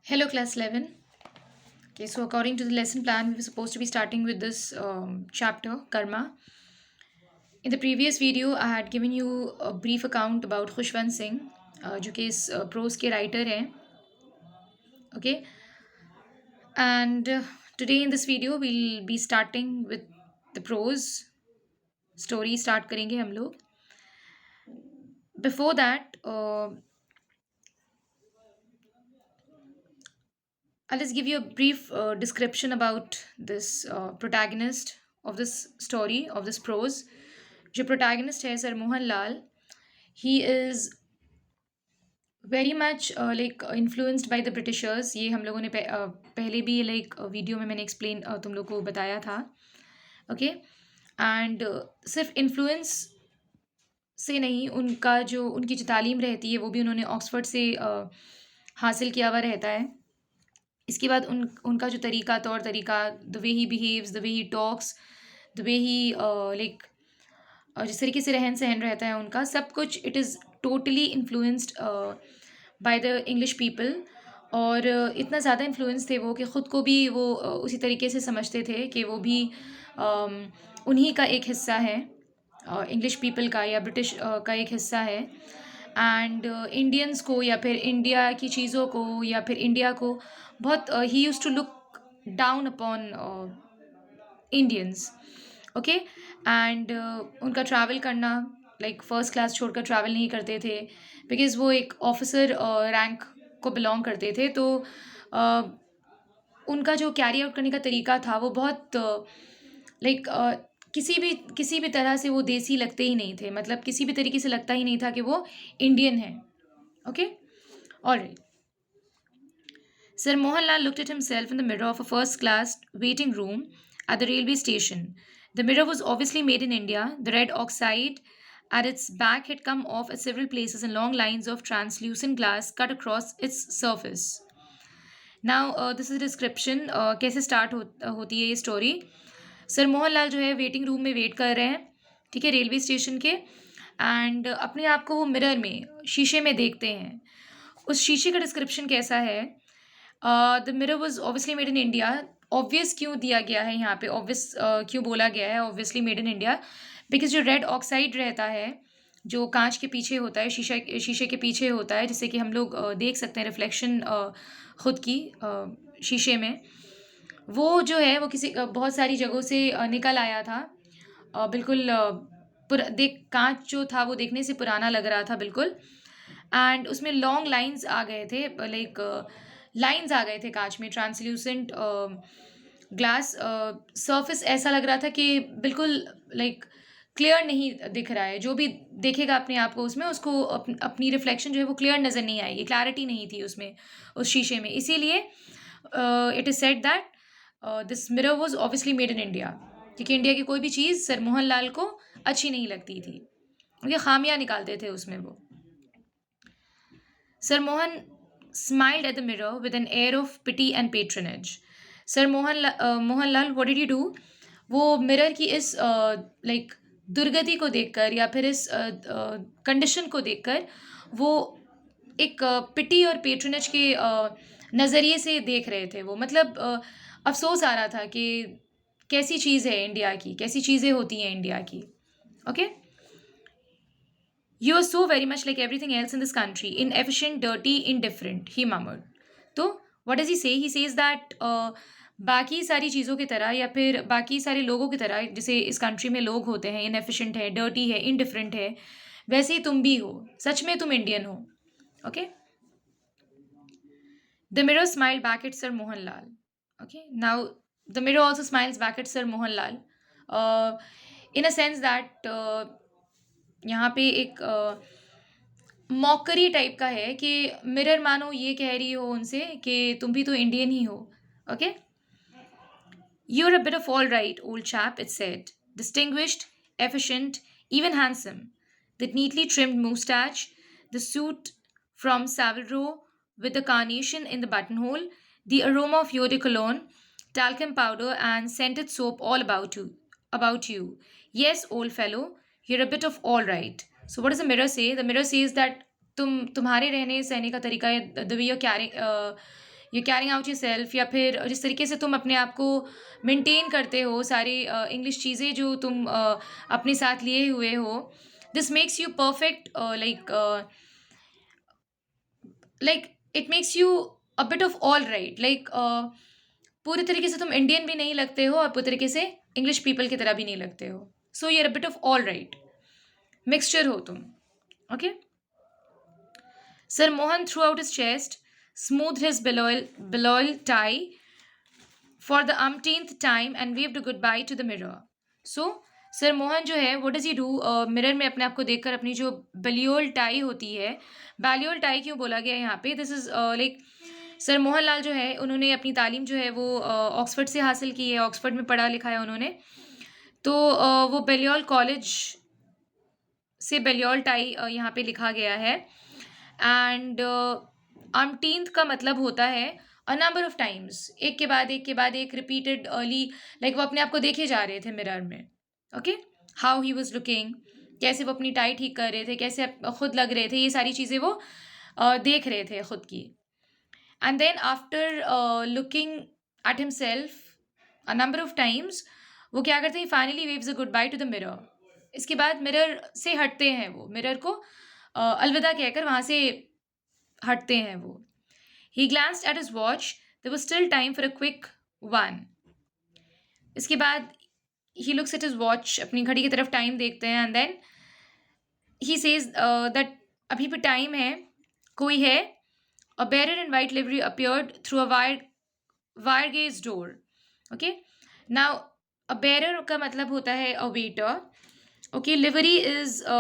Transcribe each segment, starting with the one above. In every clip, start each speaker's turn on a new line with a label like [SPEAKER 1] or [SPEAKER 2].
[SPEAKER 1] Hello, class 11. Okay, so according to the lesson plan, we were supposed to be starting with this chapter, Karma. In the previous video, I had given you a brief account about Khushwant Singh जो कि इस pros के writer हैं. Okay, and today in this video, we'll be starting with the prose story. Start करेंगे हम लोग. Before that, I'll just give you a brief description about this protagonist of this story, of this prose. जो protagonist है sir Mohan Lal, he is very much like influenced by the Britishers. ये हम लोगों ने पहले भी like वीडियो में मैंने explain तुम लोग को बताया था. Okay, and सिर्फ influence से नहीं, उनकी जो तालीम रहती है वो भी उन्होंने ऑक्सफोर्ड से हासिल किया हुआ रहता है. इसके बाद उनका जो तौर तरीका, the way he behaves, the way he talks, the way he like जिस तरीके से रहन सहन रहता है उनका, सब कुछ it is totally influenced by the English people. और इतना ज़्यादा इन्फ्लुएंस थे वो कि ख़ुद को भी वो उसी तरीके से समझते थे कि वो भी उन्हीं का एक हिस्सा है, इंग्लिश पीपल का या ब्रिटिश का एक हिस्सा है. एंड इंडियंस को या फिर इंडिया की चीज़ों को या फिर इंडिया को बहुत ही use to look down upon Indians. Okay, and उनका ट्रैवल करना, लाइक फर्स्ट क्लास छोड़कर ट्रैवल नहीं करते थे, बिकॉज़ वो एक ऑफिसर रैंक को बिलोंग करते थे. तो उनका जो कैरी आउट करने का तरीका था वो बहुत लाइक किसी भी तरह से वो देसी लगते ही नहीं थे. मतलब किसी भी तरीके से लगता ही नहीं था कि वो इंडियन है. Okay, alright. Sir Mohanlal looked at himself in the mirror of a first class waiting room at the railway station. The mirror was obviously made in India. The red oxide at its back had come off at several places, and long lines of translucent glass cut across its surface. Now, this is a description. कैसे start होती है ये story. Sir Mohanlal जो है waiting room में wait कर रहे हैं, ठीक है, रेलवे स्टेशन के. एंड अपने आप को वो मिरर में, शीशे में देखते हैं. उस शीशे का डिस्क्रिप्शन कैसा है? The mirror was obviously made in India. Obvious क्यों दिया गया है यहाँ पे, ऑब्वियस क्यों बोला गया है obviously made in India? Because जो रेड ऑक्साइड रहता है, जो कांच के पीछे होता है, शीशे के पीछे होता है, जिससे कि हम लोग देख सकते हैं रिफ्लेक्शन खुद की शीशे में, वो जो है वो किसी बहुत सारी जगहों से निकल आया था. बिल्कुल कांच जो था वो देखने से पुराना लग रहा था बिल्कुल. एंड उसमें लॉन्ग लाइंस आ गए थे, लाइक लाइंस आ गए थे कांच में. ट्रांसल्यूसेंट ग्लास सरफेस ऐसा लग रहा था कि बिल्कुल लाइक क्लियर नहीं दिख रहा है. जो भी देखेगा अपने आप को उसमें, उसको अपनी रिफ्लेक्शन जो है वो क्लियर नज़र नहीं आएगी, क्लैरिटी नहीं थी उसमें, उस शीशे में. इसीलिए it is said that this mirror was obviously made in India, क्योंकि इंडिया की कोई भी चीज़ सर मोहनलाल को अच्छी नहीं लगती थी, उनके खामियां निकालते थे उसमें वो. Sir Mohan smiled at the mirror with an air of pity and patronage. Sir Mohanlal what did you do? वो मिरर की इस लाइक दुर्गति को देखकर या फिर इस कंडीशन को देखकर वो एक पिटी और पेट्रोनेज के नज़रिए से देख रहे थे वो. मतलब अफसोस आ रहा था कि कैसी चीज़ है इंडिया की, कैसी चीज़ें होती हैं इंडिया की. Okay, You are so very much like everything else in this country. Inefficient, dirty, indifferent, he murmured. तो what does he say? He says that बाकी सारी चीज़ों की तरह या फिर बाकी सारे लोगों की तरह, जैसे इस कंट्री में लोग होते हैं, इनएफिशिएंट है, डर्टी है, इनडिफरेंट है, वैसे ही तुम भी हो. सच में तुम इंडियन हो. Okay. The mirror smiled back at Sir Mohanlal. Okay. Now the mirror also smiles back at Sir Mohanlal. In a sense that यहाँ पे एक मॉकरी टाइप का है कि मिरर मानो ये कह रही हो उनसे कि तुम भी तो इंडियन ही हो. Okay, You're a bit of all right, old chap, it said. Distinguished, efficient, even handsome. The neatly trimmed moustache, the suit from Savile Row with the carnation in the buttonhole, the aroma of eau de cologne, talcum powder, and scented soap all about you. About you. Yes, old fellow, you're a bit of all right. So what does the mirror say? The mirror says that तुम्हारे रहने सहने का तरीका, the way you're you carrying out your self, या फिर जिस तरीके से तुम अपने आप को मेंटेन करते हो, सारी इंग्लिश चीज़ें जो तुम अपने साथ लिए हुए हो, this makes you perfect, like it makes you a bit of all right, like पूरी तरीके से तुम इंडियन भी नहीं लगते हो और पूरी तरीके से इंग्लिश पीपल की तरह भी नहीं लगते हो. So you're a bit of all right, mixture हो तुम. Okay. Sir Mohan threw out his chest, smoothed his beloyal tie for the umpteenth time and waved a goodbye to the mirror. So, sir Mohan जो है what does he do? Mirror में अपने आप को देखकर अपनी जो बलियोल टाई होती है, बैलियोल टाई क्यों बोला गया यहाँ पे? This is like sir Mohan Lal जो है उन्होंने अपनी तालीम जो है वो ऑक्सफर्ड से हासिल की है, ऑक्सफर्ड में पढ़ा लिखा है उन्होंने. तो वो बेलियोल कॉलेज से बेलियोल टाई यहाँ पे लिखा गया है. एंड अमटींथ का मतलब होता है अ नंबर ऑफ टाइम्स, एक के बाद एक के बाद एक, रिपीटेड अर्ली, लाइक वो अपने आप को देखे जा रहे थे मिरर में. Okay. How he was looking, कैसे वो अपनी टाई ठीक कर रहे थे, कैसे खुद लग रहे थे, ये सारी चीज़ें वो देख रहे थे खुद की. And then after looking at himself a number of times, वो क्या करते हैं? Finally waves a goodbye to the mirror. इसके बाद मिरर से हटते हैं, वो मिरर को अलविदा कहकर वहाँ से हटते हैं वो. He glanced at his watch. There was still time for a quick one. इसके बाद he looks at his watch, अपनी घड़ी की तरफ टाइम देखते हैं, and then he says that अभी भी टाइम है, कोई है. A bearer in white livery appeared through a wire gauge door. Okay. Now a bearer का मतलब होता है a waiter. Okay. Livery is a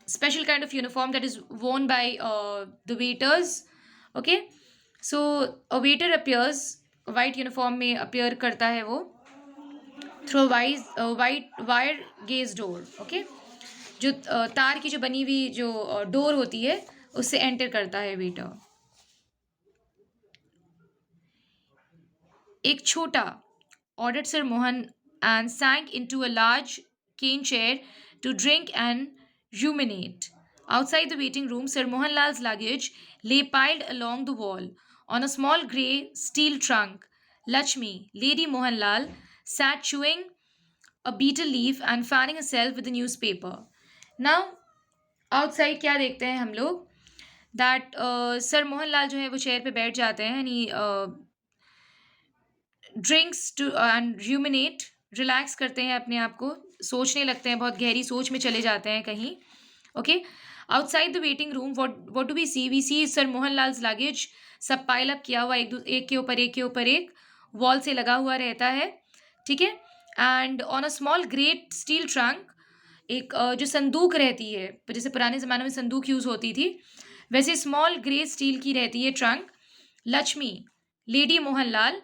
[SPEAKER 1] special kind of uniform that is worn by the waiters. Okay. So a waiter appears, white uniform में appear करता है वो through a white wire gauge door. Okay. जो तार की जो बनी हुई जो डोर होती है उससे एंटर करता है वेटर. एक छोटा, ordered Sir Mohan, and sank into a large cane chair to drink and ruminate. Outside the waiting room, Sir Mohanlal's luggage lay piled along the wall. On a small grey steel trunk, Lakshmi, Lady Mohanlal, sat chewing a betel leaf and fanning herself with a newspaper. Now, outside क्या देखते हैं हम लोग? That Sir Mohanlal जो है वो chair पे बैठ जाते हैं, and he drinks to and ruminate, relax करते हैं अपने आप को, सोचने लगते हैं, बहुत गहरी सोच में चले जाते हैं कहीं. Okay. Outside the waiting room what do we see? We see sir Mohanlal's luggage सब पाइल अप किया हुआ, एक के ऊपर एक के ऊपर एक, वॉल से लगा हुआ रहता है. ठीक है. And on a small great steel trunk, एक जो संदूक रहती है, जैसे पुराने ज़माने में संदूक यूज़ होती थी, वैसे स्मॉल ग्रे स्टील की रहती है ट्रंक. लक्ष्मी, लेडी मोहनलाल,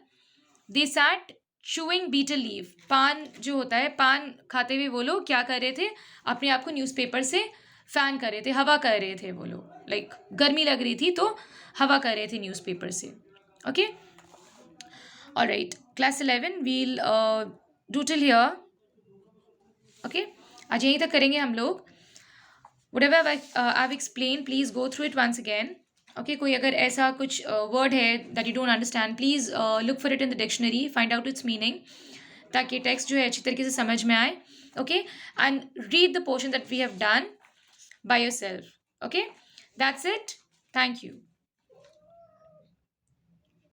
[SPEAKER 1] दे सैट चूइंग बीटल लीफ, पान जो होता है, पान खाते हुए वो लोग क्या कर रहे थे? अपने आप को न्यूज़पेपर से फैन कर रहे थे, हवा कर रहे थे वो लोग. लाइक गर्मी लग रही थी तो हवा कर रहे थे न्यूज़पेपर से. Okay. Alright, class 11 we'll do till here. Okay. आज यहीं तक करेंगे हम लोग. Whatever I've explained, please go through it once again. Okay, कोई अगर ऐसा कुछ word है that you don't understand, please look for it in the dictionary, find out its meaning, ताकि text जो है अच्छी तरीके से समझ में आए. Okay, and read the portion that we have done by yourself. Okay, that's it. Thank you.